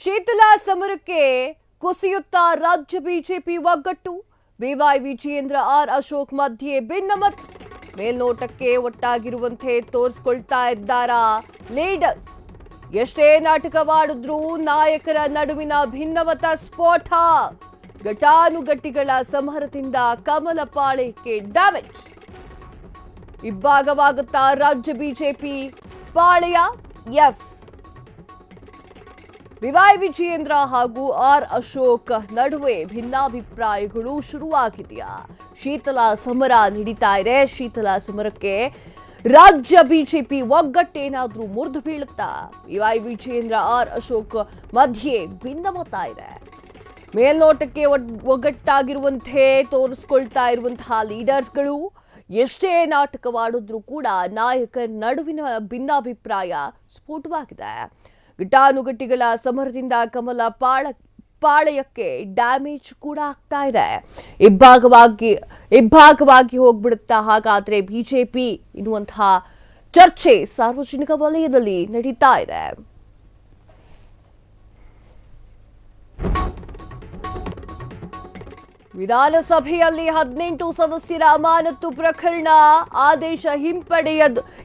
ಶೀತಲ ಸಮರಕ್ಕೆ ಕುಸಿಯುತ್ತಾ ರಾಜ್ಯ ಬಿಜೆಪಿ ಒಗ್ಗಟ್ಟು. ಬಿವೈ ವಿಜಯೇಂದ್ರ ಆರ್ ಅಶೋಕ್ ಮಧ್ಯೆ ಭಿನ್ನಮತ. ಮೇಲ್ನೋಟಕ್ಕೆ ಒಟ್ಟಾಗಿರುವಂತೆ ತೋರಿಸಿಕೊಳ್ತಾ ಇದ್ದಾರಾ ಲೀಡರ್ಸ್. ಎಷ್ಟೇ ನಾಟಕವಾಡಿದ್ರೂ ನಾಯಕರ ನಡುವಿನ ಭಿನ್ನಮತ ಸ್ಫೋಟ. ಘಟಾನುಘಟಿಗಳ ಸಮರದಿಂದ ಕಮಲ ಪಾಳೆಯಕ್ಕೆ ಡ್ಯಾಮೇಜ್. ಇಬ್ಬಾಗವಾಗುತ್ತಾ ರಾಜ್ಯ ಬಿಜೆಪಿ ಪಾಳೆಯ. ಎಸ್, ಬಿವೈ ವಿಜಯೇಂದ್ರ ಹಾಗೂ ಆರ್ ಅಶೋಕ್ ನಡುವೆ ಭಿನ್ನಾಭಿಪ್ರಾಯಗಳು ಶುರುವಾಗಿದೆಯಾ? ಶೀತಲ ಸಮರ ನಡೀತಾ ಇದೆ. ಶೀತಲ ಸಮರಕ್ಕೆ ರಾಜ್ಯ ಬಿಜೆಪಿ ಒಗ್ಗಟ್ಟೇನಾದ್ರೂ ಮುರಿದು ಬೀಳುತ್ತಾ? ಬಿವೈ ವಿಜಯೇಂದ್ರ ಆರ್ ಅಶೋಕ್ ಮಧ್ಯೆ ಭಿನ್ನಮತ ಇದೆ. ಮೇಲ್ನೋಟಕ್ಕೆ ಒಗ್ಗಟ್ಟಾಗಿರುವಂತೆ ತೋರಿಸ್ಕೊಳ್ತಾ ಇರುವಂತಹ ಲೀಡರ್ಸ್ಗಳು ಎಷ್ಟೇ ನಾಟಕವಾಡಿದ್ರೂ ಕೂಡ ನಾಯಕರ ನಡುವಿನ ಭಿನ್ನಾಭಿಪ್ರಾಯ ಸ್ಫೋಟವಾಗಿದೆ. ಘಟಾನುಘಟಿಗಳ ಸಮರದಿಂದ ಕಮಲ ಪಾಳೆಯಕ್ಕೆ ಡ್ಯಾಮೇಜ್ ಕೂಡ ಆಗ್ತಾ ಇದೆ. ಇಬ್ಬಾಗವಾಗಿ ಹೋಗ್ಬಿಡುತ್ತಾ ಹಾಗಾದ್ರೆ ಬಿಜೆಪಿ ಎನ್ನುವಂತಹ ಚರ್ಚೆ ಸಾರ್ವಜನಿಕ ವಲಯದಲ್ಲಿ ನಡೀತಾ ಇದೆ. ವಿಧಾನಸಭೆಯಲ್ಲಿ 18 ಸದಸ್ಯರ ಅಮಾನತು ಪ್ರಕರಣ ಆದೇಶ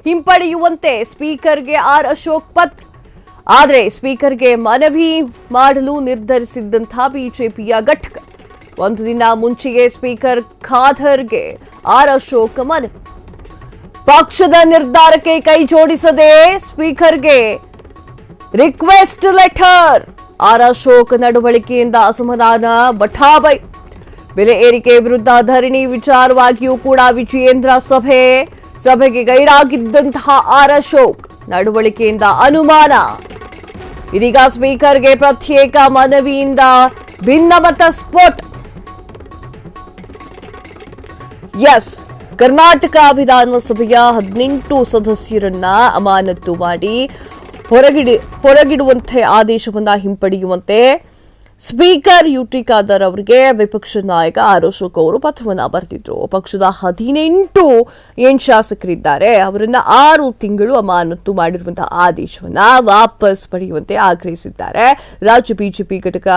ಹಿಂಪಡೆಯುವಂತೆ ಸ್ಪೀಕರ್ಗೆ ಆರ್ ಅಶೋಕ್ ಪತ್ರ. ಆದರೆ ಸ್ಪೀಕರ್ಗೆ ಮನವಿ ಮಾಡಲು ನಿರ್ಧರಿಸಿದ್ದಂತಹ ಬಿಜೆಪಿಯ ಘಟಕ ಒಂದು ದಿನ ಮುಂಚೆಯೇ ಸ್ಪೀಕರ್ ಖಾದರ್ಗೆ ಆರ್ ಅಶೋಕ್ ಮನವಿ. ಪಕ್ಷದ ನಿರ್ಧಾರಕ್ಕೆ ಕೈ ಜೋಡಿಸದೆ ಸ್ಪೀಕರ್ಗೆ ರಿಕ್ವೆಸ್ಟ್ ಲೆಟರ್. ಆರ್ ಅಶೋಕ್ ನಡವಳಿಕೆಯಿಂದ ಅಸಮಾಧಾನ ಬಠಾಬೈ. ಬೆಲೆ ಏರಿಕೆ ವಿರುದ್ಧ ಧರಣಿ ವಿಚಾರವಾಗಿಯೂ ಕೂಡ ವಿಜಯೇಂದ್ರ ಸಭೆಗೆ ಗೈರಾಗಿದ್ದಂತಹ ಆರ್ ಅಶೋಕ್ ನಡವಳಿಕೆಯಿಂದ ಅನುಮಾನ. ಇದೀಗ ಸ್ಪೀಕರ್ಗೆ ಪ್ರತ್ಯೇಕ ಮನವಿಯಿಂದ ಭಿನ್ನಮತ ಸ್ಫೋಟ. ಎಸ್, ಕರ್ನಾಟಕ ವಿಧಾನಸಭೆಯ 18 ಸದಸ್ಯರನ್ನ ಅಮಾನತು ಮಾಡಿ ಹೊರಗಿಡುವಂತೆ ಆದೇಶವನ್ನ ಹಿಂಪಡೆಯುವಂತೆ ಸ್ಪೀಕರ್ ಯುಟಿ ಖಾದರ್ ಅವರಿಗೆ ವಿಪಕ್ಷ ನಾಯಕ ಆರ್ ಅಶೋಕ್ ಅವರು ಪತ್ರವನ್ನ ಬರೆದಿದ್ರು. ಪಕ್ಷದ 18 ಶಾಸಕರಿದ್ದಾರೆ, ಅವರನ್ನ 6 ತಿಂಗಳು ಅಮಾನತು ಮಾಡಿರುವಂತಹ ಆದೇಶವನ್ನ ವಾಪಸ್ ಪಡೆಯುವಂತೆ ಆಗ್ರಹಿಸಿದ್ದಾರೆ. ರಾಜ್ಯ ಬಿಜೆಪಿ ಘಟಕ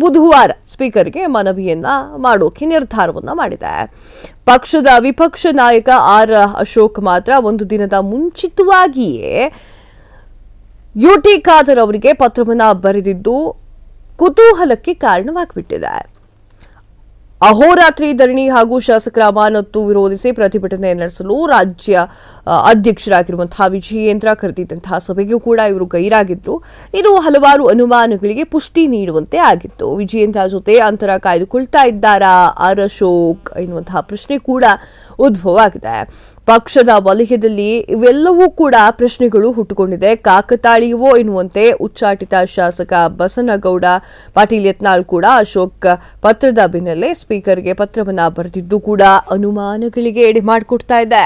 ಬುಧವಾರ ಸ್ಪೀಕರ್ಗೆ ಮನವಿಯನ್ನ ಮಾಡೋಕೆ ನಿರ್ಧಾರವನ್ನ ಮಾಡಿದೆ. ಪಕ್ಷದ ವಿಪಕ್ಷ ನಾಯಕ ಆರ್ ಅಶೋಕ್ ಮಾತ್ರ ಒಂದು ದಿನದ ಮುಂಚಿತವಾಗಿಯೇ ಯುಟಿ ಖಾದರ್ ಅವರಿಗೆ ಪತ್ರವನ್ನ ಬರೆದಿದ್ದು ಕುತೂಹಲಕ್ಕೆ ಕಾರಣವಾಗಿಬಿಟ್ಟಿದೆ. ಅಹೋರಾತ್ರಿ ಧರಣಿ ಹಾಗೂ ಶಾಸಕರ ಅಮಾನತು ವಿರೋಧಿಸಿ ಪ್ರತಿಭಟನೆ ನಡೆಸಲು ರಾಜ್ಯ ಅಧ್ಯಕ್ಷರಾಗಿರುವಂತಹ ವಿಜಯೇಂದ್ರ ಕರೆದಿದ್ದಂತಹ ಸಭೆಗೂ ಕೂಡ ಇವರು ಗೈರಾಗಿದ್ರು. ಇದು ಹಲವಾರು ಅನುಮಾನಗಳಿಗೆ ಪುಷ್ಟಿ ನೀಡುವಂತೆ ಆಗಿತ್ತು. ವಿಜಯೇಂದ್ರ ಜೊತೆ ಅಂತರ ಕಾಯ್ದುಕೊಳ್ತಾ ಇದ್ದಾರಾ ಆರ್ ಅಶೋಕ್ ಎನ್ನುವಂತಹ ಪ್ರಶ್ನೆ ಕೂಡ ಉದ್ಭವ ಆಗಿದೆ. ಪಕ್ಷದ ವಲಯದಲ್ಲಿ ಇವೆಲ್ಲವೂ ಕೂಡ ಪ್ರಶ್ನೆಗಳು ಹುಟ್ಟುಕೊಂಡಿದೆ. ಕಾಕತಾಳೀಯವೋ ಎನ್ನುವಂತೆ ಉಚ್ಚಾಟಿತ ಶಾಸಕ ಬಸನಗೌಡ ಪಾಟೀಲ್ ಯತ್ನಾಳ್ ಕೂಡ ಅಶೋಕ್ ಪತ್ರದ ಬೆನ್ನಲ್ಲೇ ಸ್ಪೀಕರ್ಗೆ ಪತ್ರವನ್ನ ಬರೆದಿದ್ದು ಕೂಡ ಅನುಮಾನಗಳಿಗೆ ಎಡೆ ಮಾಡಿಕೊಡ್ತಾ ಇದೆ.